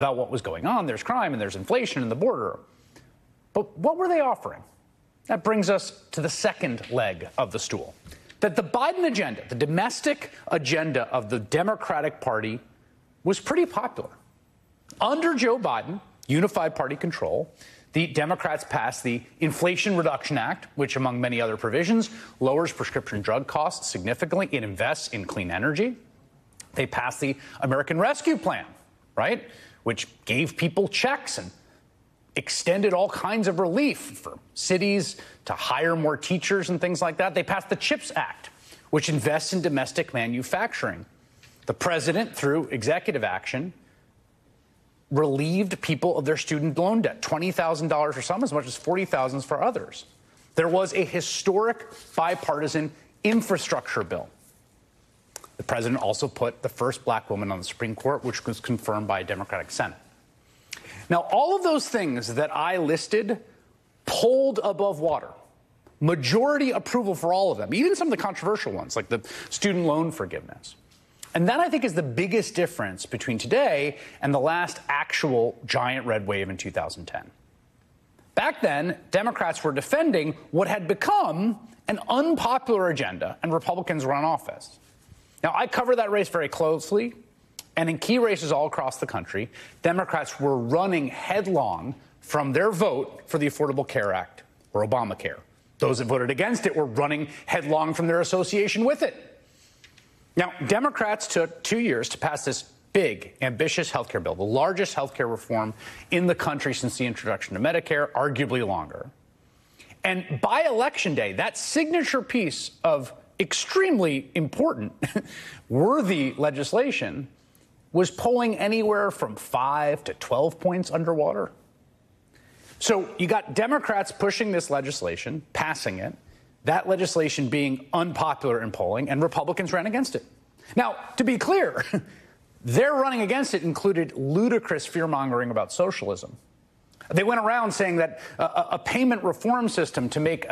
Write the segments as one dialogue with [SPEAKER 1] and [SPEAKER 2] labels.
[SPEAKER 1] about what was going on. There's crime and there's inflation and the border. But what were they offering? That brings us to the second leg of the stool. That the Biden agenda, the domestic agenda of the Democratic Party, was pretty popular. Under Joe Biden, unified party control, the Democrats passed the Inflation Reduction Act, which, among many other provisions, lowers prescription drug costs significantly. It invests in clean energy. They passed the American Rescue Plan, right, which gave people checks and extended all kinds of relief for cities to hire more teachers and things like that. They passed the CHIPS Act, which invests in domestic manufacturing. The president, through executive action, relieved people of their student loan debt, $20,000 for some, as much as $40,000 for others. There was a historic bipartisan infrastructure bill. The president also put the first black woman on the Supreme Court, which was confirmed by a Democratic Senate. Now, all of those things that I listed pulled above water. Majority approval for all of them, even some of the controversial ones, like the student loan forgiveness. And that, I think, is the biggest difference between today and the last actual giant red wave in 2010. Back then, Democrats were defending what had become an unpopular agenda, and Republicans were on offense. Now, I cover that race very closely, and in key races all across the country, Democrats were running headlong from their vote for the Affordable Care Act, or Obamacare. Those that voted against it were running headlong from their association with it. Now, Democrats took 2 years to pass this big, ambitious health care bill, the largest health care reform in the country since the introduction of Medicare, arguably longer. And by Election Day, that signature piece of extremely important, worthy legislation was polling anywhere from 5 to 12 points underwater. So you got Democrats pushing this legislation, passing it, that legislation being unpopular in polling, and Republicans ran against it. Now, to be clear, their running against it included ludicrous fear-mongering about socialism. They went around saying that a payment reform system to make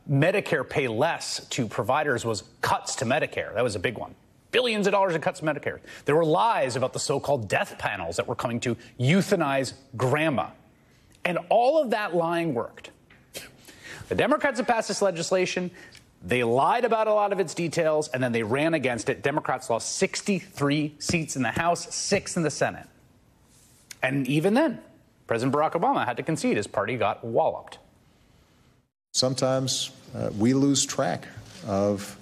[SPEAKER 1] Medicare pay less to providers was cuts to Medicare. That was a big one. Billions of dollars in cuts to Medicare. There were lies about the so-called death panels that were coming to euthanize grandma. And all of that lying worked. The Democrats have passed this legislation. They lied about a lot of its details, and then they ran against it. Democrats lost 63 seats in the House, 6 in the Senate. And even then, President Barack Obama had to concede. His party got walloped.
[SPEAKER 2] Sometimes we lose track of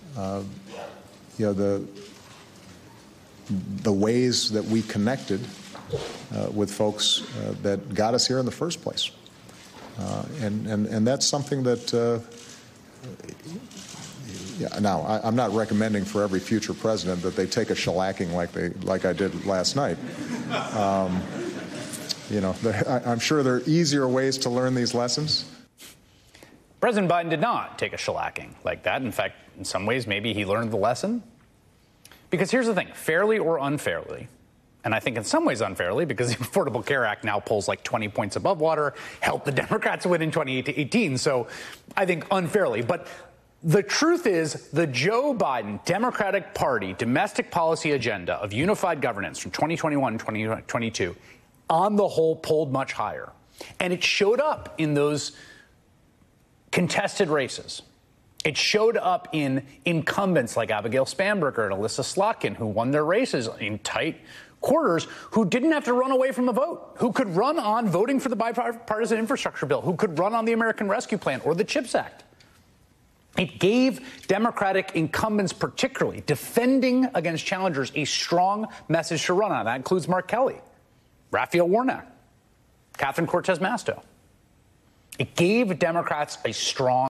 [SPEAKER 2] the ways that we connected with folks that got us here in the first place, and that's something that. Now, I'm not recommending for every future president that they take a shellacking like I did last night. I'm sure there are easier ways to learn these lessons.
[SPEAKER 1] President Biden did not take a shellacking like that. In fact, in some ways, maybe he learned the lesson. Because here's the thing, fairly or unfairly, and I think in some ways unfairly, because the Affordable Care Act now pulls like 20 points above water, helped the Democrats win in 2018. So I think unfairly. But the truth is the Joe Biden Democratic Party domestic policy agenda of unified governance from 2021 and 2022 on the whole pulled much higher. And it showed up in those contested races. It showed up in incumbents like Abigail Spanberger and Alyssa Slotkin, who won their races in tight quarters, who didn't have to run away from the vote, who could run on voting for the bipartisan infrastructure bill, who could run on the American Rescue Plan or the CHIPS Act. It gave Democratic incumbents, particularly defending against challengers, a strong message to run on. That includes Mark Kelly, Raphael Warnock, Catherine Cortez Masto. It gave Democrats a strong